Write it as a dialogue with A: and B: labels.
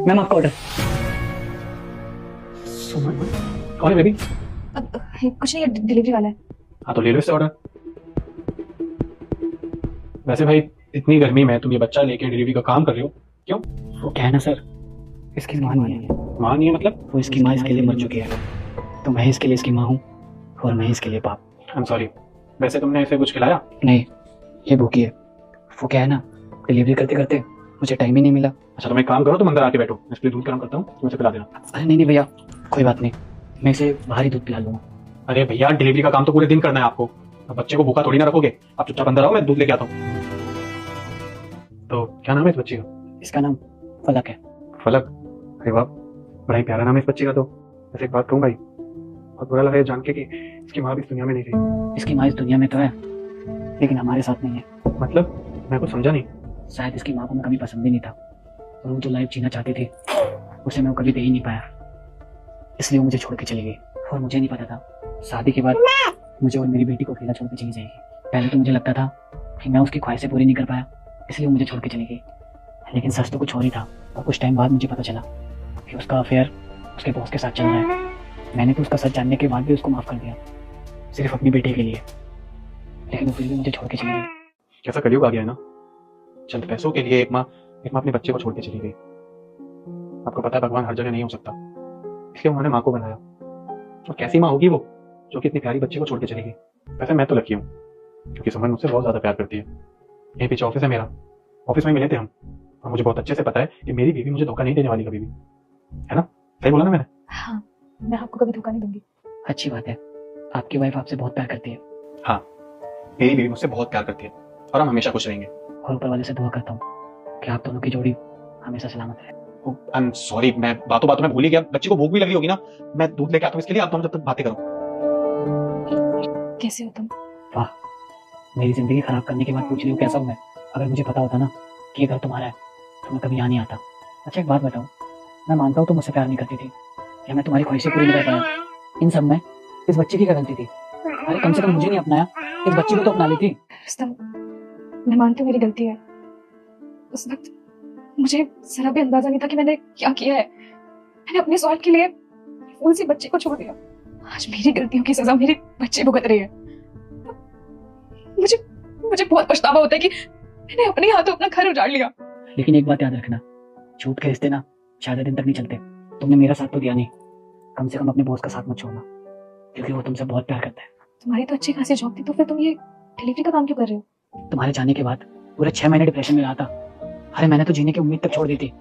A: Ma'am आपका order.
B: सुमन कौन है बेबी?
C: कुछ नहीं, डिलीवरी वाला है।
B: हाँ तो ले लो इससे ऑर्डर। वैसे भाई इतनी गर्मी में तुम ये बच्चा लेके डिलीवरी का काम कर रहे हो, क्यों?
A: वो क्या है ना सर, इसकी माँ नहीं है।
B: माँ नहीं है मतलब?
A: वो इसकी माँ इसके लिए मर चुकी है, तो मैं इसके लिए इसकी माँ हूँ और मैं इसके लिए बाप।
B: I am sorry. वैसे तुमने इसे कुछ खिलाया?
A: नहीं, ये भूखी है। वो क्या है ना, डिलीवरी करते करते मुझे टाइम ही नहीं मिला।
B: अच्छा तुम एक काम करो, तुम अंदर आके बैठो, मैं इसके लिए दूध गर्म करता हूँ, तुम इसे पिला देना।
A: अरे नहीं नहीं भैया, कोई बात नहीं, मैं इसे बाहर ही दूध पिला लूँगा।
B: अरे भैया डिलीवरी का काम तो पूरे दिन करना है आपको, अब बच्चे को भूखा थोड़ी ना रखोगे। आप चुपचाप अंदर आओ, मैं दूध लेके आता हूँ। तो क्या नाम है इस बच्चे का?
A: इसका नाम फलक है।
B: फलक? अरे वाह, बड़ा ही प्यारा नाम है इस बच्चे का। तो वैसे एक बात कहूँ भाई, बहुत बुरा लगा ये जान के कि इसकी माँ भी इस दुनिया में नहीं रही।
A: इसकी माँ इस दुनिया में तो है, लेकिन हमारे साथ नहीं है।
B: मतलब मैं कुछ समझा नहीं।
A: शायद इसकी माँ को मैं कभी पसंद ही नहीं था, और वो जो लाइफ जीना चाहती थी उसे मैं कभी दे ही नहीं पाया, इसलिए वो मुझे छोड़ के चली गई। और मुझे नहीं पता था शादी के बाद मुझे और मेरी बेटी को अकेला छोड़ के चली जाएगी। पहले तो मुझे लगता था कि मैं उसकी ख्वाहिशें पूरी नहीं कर पाया, इसलिए वो मुझे छोड़ के चली गई। लेकिन सच तो कुछ और ही था, और कुछ टाइम बाद मुझे पता चला कि उसका अफेयर उसके बॉस के साथ चल रहा है। मैंने तो उसका सच जानने के बाद भी उसको माफ कर दिया, सिर्फ अपनी बेटी के लिए, लेकिन वो फिर भी मुझे छोड़ के चली गई।
B: कैसा कलयुग आ गया है ना, चंद पैसों के लिए एक माँ अपने बच्चे को छोड़ के चली गई। आपको पता है भगवान हर जगह नहीं हो सकता, इसलिए उन्होंने माँ को बनाया। और कैसी माँ होगी वो जो कि इतनी प्यारी बच्चे को छोड़ के चली गई। वैसे मैं तो लकी हूँ, क्योंकि सुमन मुझसे बहुत ज्यादा प्यार करती है। यहीं पीछे ऑफिस है मेरा, ऑफिस में मिले थे हम, और मुझे बहुत अच्छे से पता है कि मेरी बीवी मुझे धोखा नहीं देने वाली कभी भी, है ना? सही बोला ना मैंने?
C: हाँ, मैं आपको कभी धोखा नहीं दूंगी।
A: अच्छी बात है, आपकी वाइफ आपसे बहुत प्यार करती है।
B: हाँ, मेरी बीवी मुझसे बहुत प्यार करती है, और हम हमेशा खुश रहेंगे।
A: और ऊपर वाले से दुआ करता हूँ कि आप दोनों की जोड़ी हमेशा सलामत रहे।
B: आई एम सॉरी, मैं बातों बातों में भूल ही गया। बच्ची को भूख भी लगी होगी ना, मैं दूध लेके आता हूँ इसके लिए, आप दोनों जब तक बातें करो।
C: कैसे हो तुम?
A: वाह, मेरी जिंदगी खराब करने के बाद पूछ रही हो कैसा हूँ मैं। अगर मुझे पता होता ना कि ये घर तुम्हारा है तो मैं कभी यहाँ नहीं आता। अच्छा एक बात बताओ, मैं मानता हूँ तुम मुझसे प्यार नहीं करती थी, या मैं तुम्हारी ख्वाहिशें पूरी नहीं कर पाया, इन सब में इस बच्चे की क्या गलती थी? अरे कम से कम मुझे नहीं अपनाया, इस बच्ची को तो अपना लेती।
C: रुस्तम, मैं मानती हूँ मेरी गलती है। उस वक्त मुझे जरा भी अंदाजा नहीं था कि मैंने क्या किया है। मैंने अपने स्वार्थ के लिए फूल सी बच्चे को छोड़ दिया। आज मेरी गलतियों की सजा मेरे बच्चे भुगत रही है। मुझे मुझे बहुत पछतावा होता है कि मैंने अपने हाथों अपना घर उजाड़ लिया।
A: लेकिन एक बात याद रखना, झूठ के रिश्ते ना ज्यादा दिन तक नहीं चलते। तुमने मेरा साथ तो दिया नहीं, कम से कम अपने बॉस का साथ मत छोड़ना, क्योंकि वो तुमसे बहुत प्यार करता है।
C: तुम्हारी तो अच्छी खासी जॉब थी, तो फिर तुम ये डिलीवरी का काम क्यों कर रहे हो?
A: तुम्हारे जाने के बाद पूरे 6 महीने डिप्रेशन में रहा था। अरे मैंने तो जीने की उम्मीद तक छोड़ दी थी,